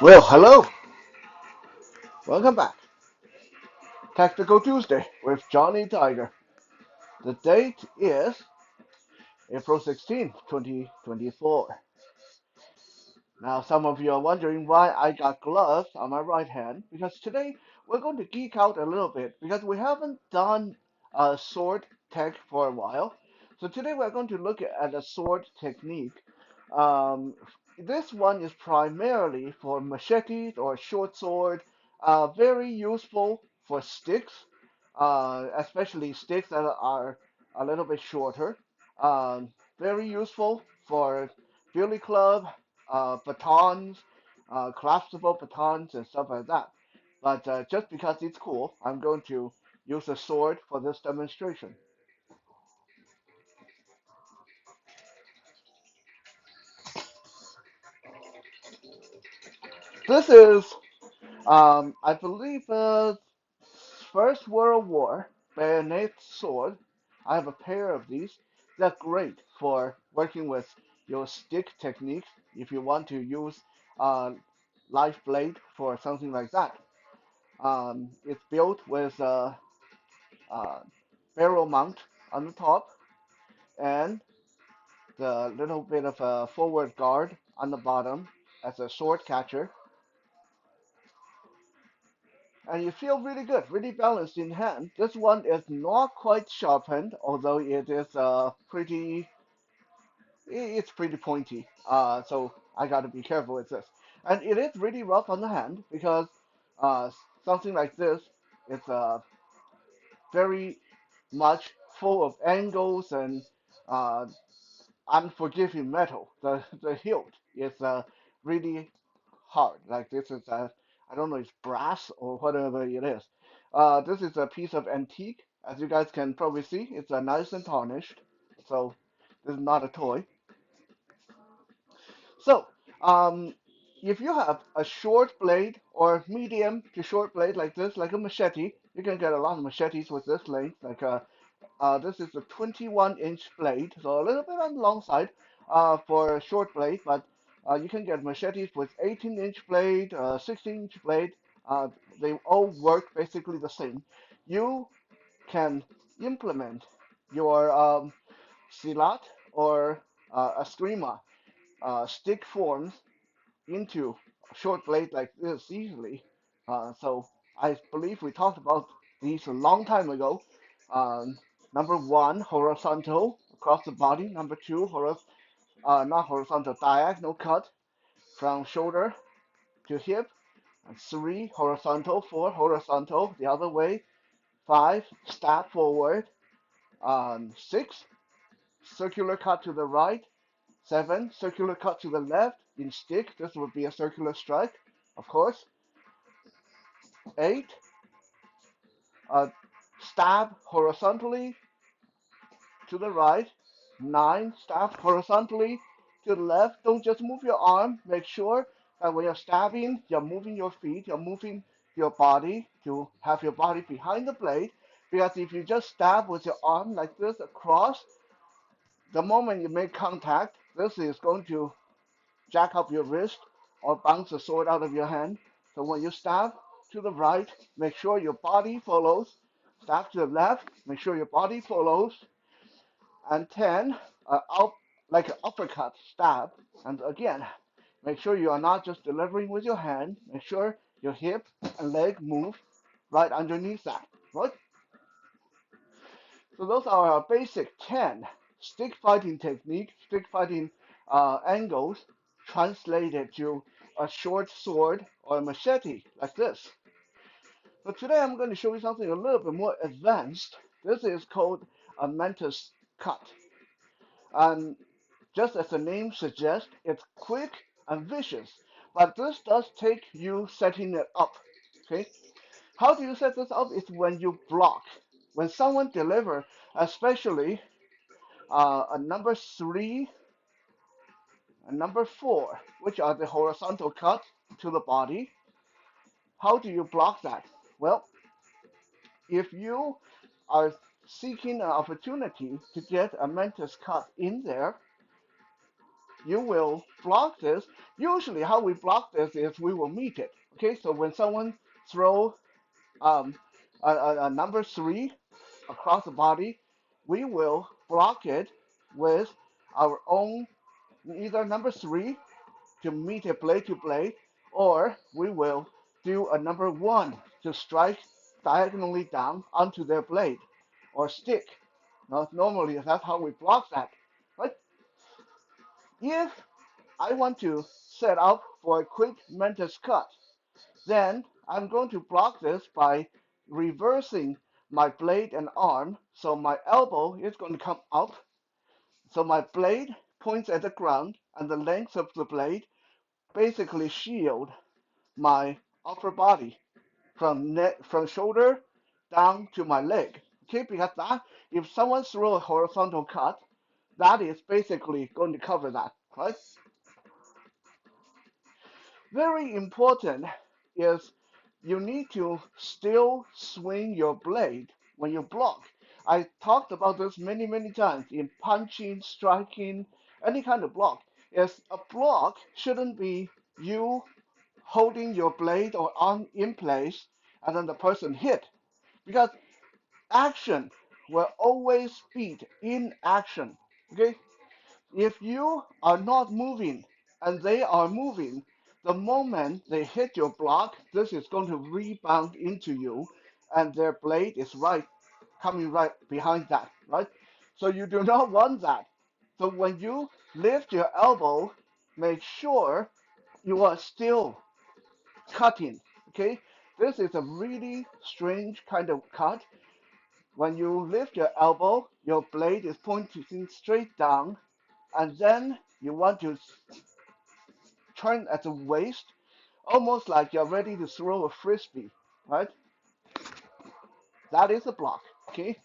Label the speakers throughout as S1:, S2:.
S1: Well, hello. Welcome back. Tactical Tuesday with Johnny Tiger. The date is April 16th, 2024. Now, some of you are wondering why I got gloves on my right hand because today we're going to geek out a little bit because we haven't done a sword tech for a while. So today we're going to look at a sword technique. Um, this one is primarily for machetes or short sword, very useful for sticks, especially sticks that are a little bit shorter. Um, Very useful for billy club, batons, collapsible batons, and stuff like that. But just because it's cool, I'm going to use a sword for this demonstration. This is, I believe, First World War bayonet sword. I have a pair of these. They're great for working with your stick techniques if you want to use uh, live blade for something like that. It's built with a barrel mount on the top and the little bit of a forward guard on the bottom as a sword catcher. And you feel really good, really balanced in hand. This one is not quite sharpened, although it is it's pretty pointy. So I got to be careful with this. And it is really rough on the hand because uh, something like this is very much full of angles and uh, unforgiving metal. The hilt is really hard. Like this is I don't know, it's brass or whatever it is. This is a piece of antique. As you guys can probably see, it's nice and tarnished. So this is not a toy. So if you have a short blade or medium to short blade like this, like a machete, you can get a lot of machetes with this length. This is a 21-inch blade, so a little bit on the long side for a short blade, but you can get machetes with 18-inch blade, 16-inch blade. Uh, they all work basically the same. You can implement your silat or eskrima stick forms into a short blade like this easily. So I believe we talked about these a long time ago. Um, Number one, horizontal across the body. Number two, not horizontal, diagonal cut from shoulder to hip. And three, horizontal. Four, horizontal the other way. Five, stab forward. Six, circular cut to the right. Seven, circular cut to the left. In stick, this would be a circular strike, of course. Eight, stab horizontally to the right. Nine, stab horizontally to the left. Don't just move your arm. Make sure that when you're stabbing, you're moving your feet, you're moving your body to have your body behind the blade. Because if you just stab with your arm like this across, the moment you make contact, this is going to jack up your wrist or bounce the sword out of your hand. So when you stab to the right, make sure your body follows. Stab to the left, make sure your body follows. And 10, up, like an uppercut stab. And again, make sure you are not just delivering with your hand. Make sure your hip and leg move right underneath that. Right? So those are our basic 10 stick fighting technique, stick fighting angles translated to a short sword or a machete like this. But today I'm going to show you something a little bit more advanced. This is called a mentis cut. And just as the name suggests, it's quick and vicious. But this does take you setting it up. Okay? How do you set this up? It's when you block. When someone delivers, especially a number three and number four, which are the horizontal cut to the body. How do you block that? Well, if you are seeking an opportunity to get a mentis cut in there, you will block this. Usually, how we block this is we will meet it. Okay, so when someone throw um, a number three across the body, we will block it with our own either number three to meet it blade to blade, or we will do a number one to strike diagonally down onto their blade or stick. Now, normally, that's how we block that. But if I want to set up for a quick mentis cut, then I'm going to block this by reversing my blade and arm. So my elbow is going to come up. So my blade points at the ground, and the length of the blade basically shield my upper body from neck, from shoulder down to my leg. Okay, because that if someone throws a horizontal cut, that is basically going to cover that, right? Very important is you need to still swing your blade when you block. I talked about this many, many times in punching, striking, any kind of block. Is a block shouldn't be you holding your blade or arm in place and then the person hit. Because action will always beat inaction. Okay? If you are not moving and they are moving, the moment they hit your block, this is going to rebound into you, and their blade is right coming right behind that, right? So you do not want that. So when you lift your elbow, make sure you are still cutting. Okay, this is a really strange kind of cut. When you lift your elbow, your blade is pointing straight down, and then you want to turn at the waist, almost like you're ready to throw a frisbee, right? That is a block. Okay,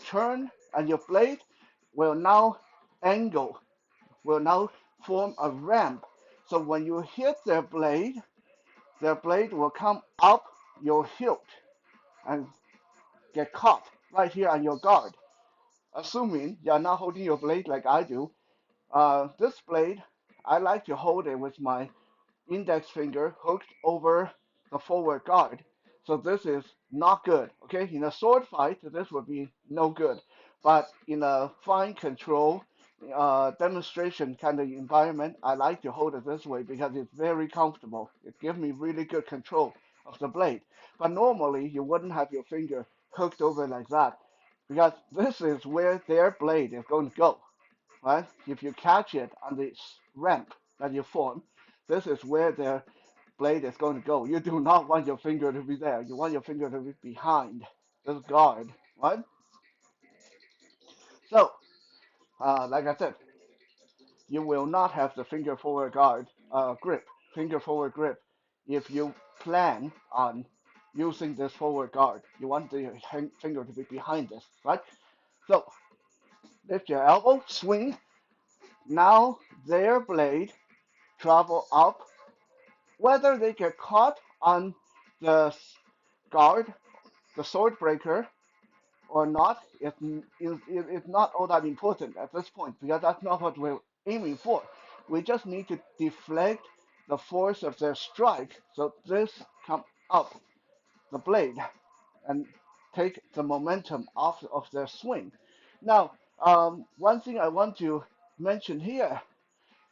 S1: turn, and your blade will now angle, will now form a ramp. So when you hit their blade will come up your hilt and get caught right here on your guard. Assuming you're not holding your blade like I do, this blade, I like to hold it with my index finger hooked over the forward guard. So this is not good. Okay, in a sword fight, this would be no good. But in a fine control demonstration kind of environment, I like to hold it this way because it's very comfortable. It gives me really good control of the blade. But normally, you wouldn't have your finger hooked over like that because this is where their blade is going to go, right? If you catch it on this ramp that you form, this is where their blade is going to go. You do not want your finger to be there. You want your finger to be behind this guard, right? So, like I said, you will not have the finger forward guard grip, finger forward grip, if you plan on using this forward guard. You want the finger to be behind this, right? So, lift your elbow, swing. Now their blade travel up. Whether they get caught on the guard, the sword breaker, or not, it's not all that important at this point because that's not what we're aiming for. We just need to deflect the force of their strike so this come up the blade and take the momentum off of their swing. Now, one thing I want to mention here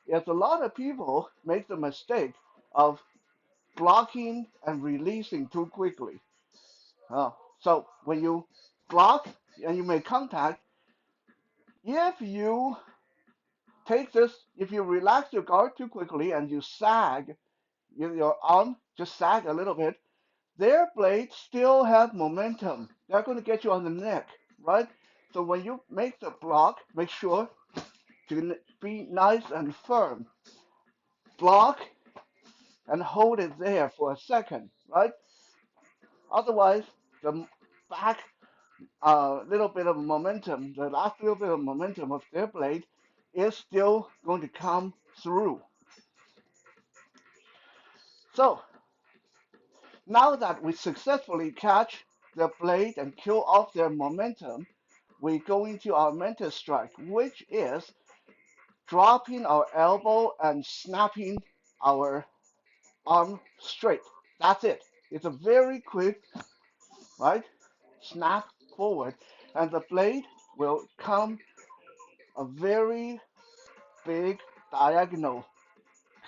S1: is a lot of people make the mistake of blocking and releasing too quickly. So when you block and you make contact, if you take this, if you relax your guard too quickly and you sag, your arm just sag a little bit, their blades still have momentum. They're going to get you on the neck, right? So when you make the block, make sure to be nice and firm. Block and hold it there for a second, right? Otherwise, the back little bit of momentum, the last little bit of momentum of their blade is still going to come through. So now that we successfully catch the blade and kill off their momentum, we go into our mental strike, which is dropping our elbow and snapping our arm straight. That's it. It's a very quick, right? Snap forward, and the blade will come a very big diagonal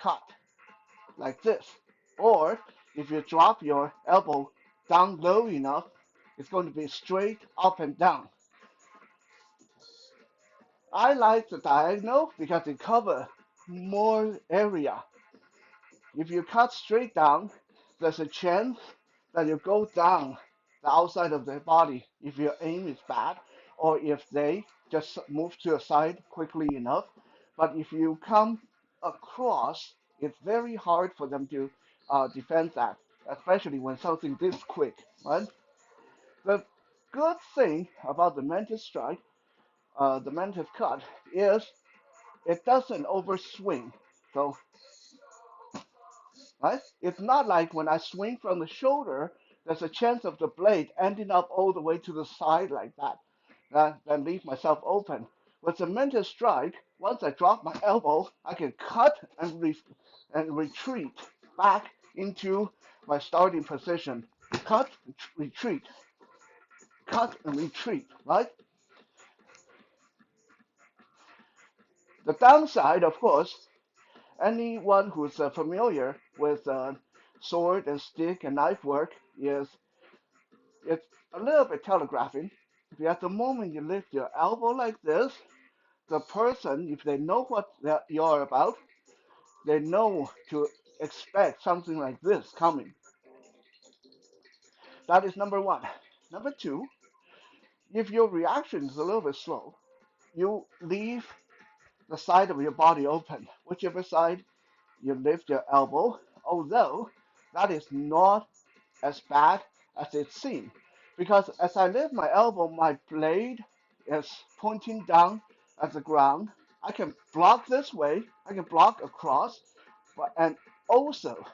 S1: cut like this. Or if you drop your elbow down low enough, it's going to be straight up and down. I like the diagonal because it covers more area. If you cut straight down, there's a chance that you go down the outside of the body if your aim is bad or if they just move to the side quickly enough. But if you come across, it's very hard for them to defend that, especially when something this quick, right? The good thing about the mentis strike, the mentis cut, is it doesn't overswing. So right? It's not like when I swing from the shoulder, there's a chance of the blade ending up all the way to the side like that, and leave myself open. With the mental strike, once I drop my elbow, I can cut and retreat back into my starting position. Cut, retreat, cut and retreat, right? The downside, of course, anyone who's familiar with sword and stick and knife work is it's a little bit telegraphing. At the moment you lift your elbow like this, the person, if they know what you're about, they know to expect something like this coming. That is number one. Number two, if your reaction is a little bit slow, you leave the side of your body open, whichever side you lift your elbow, although that is not as bad as it seemed. Because as I lift my elbow, my blade is pointing down at the ground. I can block this way, I can block across, and also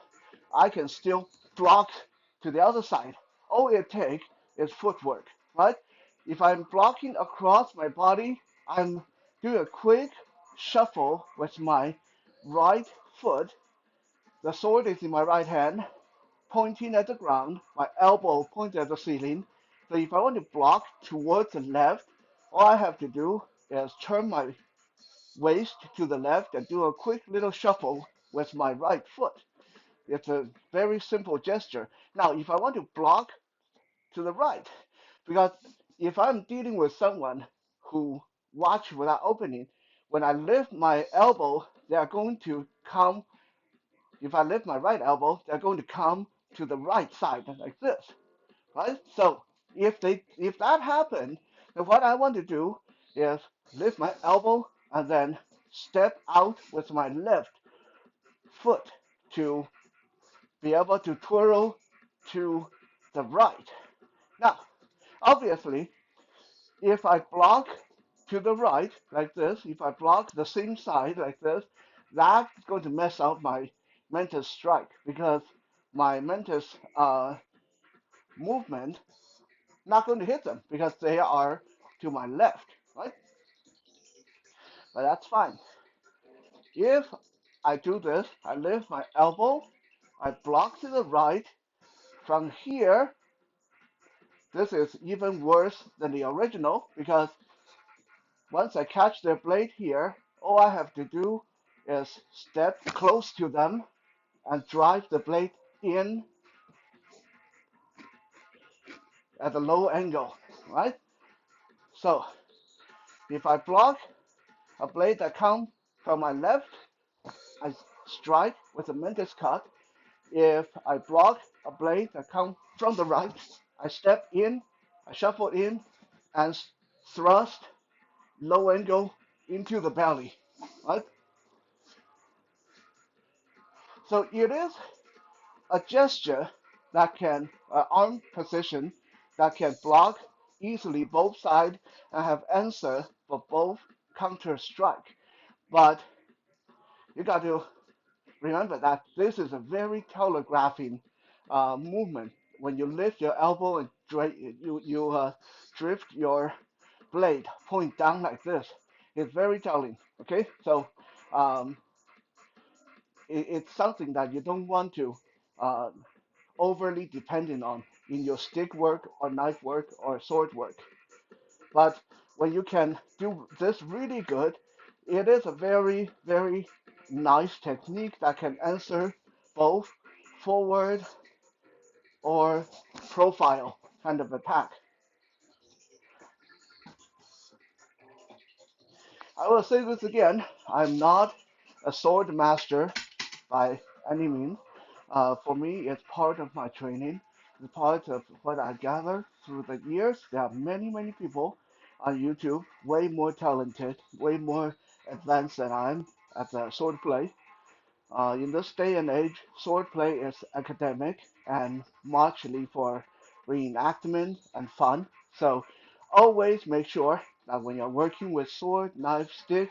S1: I can still block to the other side. All it takes is footwork, right? If I'm blocking across my body, I'm doing a quick shuffle with my right foot. The sword is in my right hand, pointing at the ground, my elbow pointing at the ceiling. So if I want to block towards the left, all I have to do is turn my waist to the left and do a quick little shuffle with my right foot. It's a very simple gesture. Now, if I want to block to the right, because if I'm dealing with someone who watch without opening, when I lift my elbow, they are going to come. If I lift my right elbow, they're going to come to the right side like this, right? So if that happened, then what I want to do is lift my elbow and then step out with my left foot to be able to twirl to the right. Now, obviously, if I block to the right like this, if I block the same side like this, that's going to mess up my mentis strike because my mentis movement not going to hit them because they are to my left, right? But that's fine. If I do this, I lift my elbow, I block to the right. From here, this is even worse than the original because once I catch their blade here, all I have to do is step close to them and drive the blade in at a low angle, right? So if I block a blade that comes from my left, I strike with a mentis cut. If I block a blade that comes from the right, I step in, I shuffle in, and thrust low angle into the belly, right? So it is a gesture that can, arm position that can block easily both sides and have answer for both counter strike. But you got to remember that this is a very telegraphing movement. When you lift your elbow and you drift your blade point down like this, It's very telling. Okay, so um, it's something that you don't want to uh, overly dependent on in your stick work or knife work or sword work. But when you can do this really good, it is a very, very nice technique that can answer both forward or profile kind of attack. I will say this again, I'm not a sword master by any means. For me, it's part of my training. It's part of what I gather through the years. There are many, many people on YouTube, way more talented, way more advanced than I am at the sword play. In this day and age, sword play is academic and largely for reenactment and fun. So always make sure that when you're working with sword, knife, stick,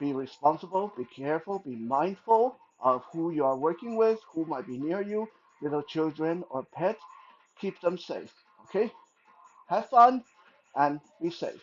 S1: be responsible, be careful, be mindful of who you are working with, who might be near you, little children or pets. Keep them safe. Okay? Have fun and be safe.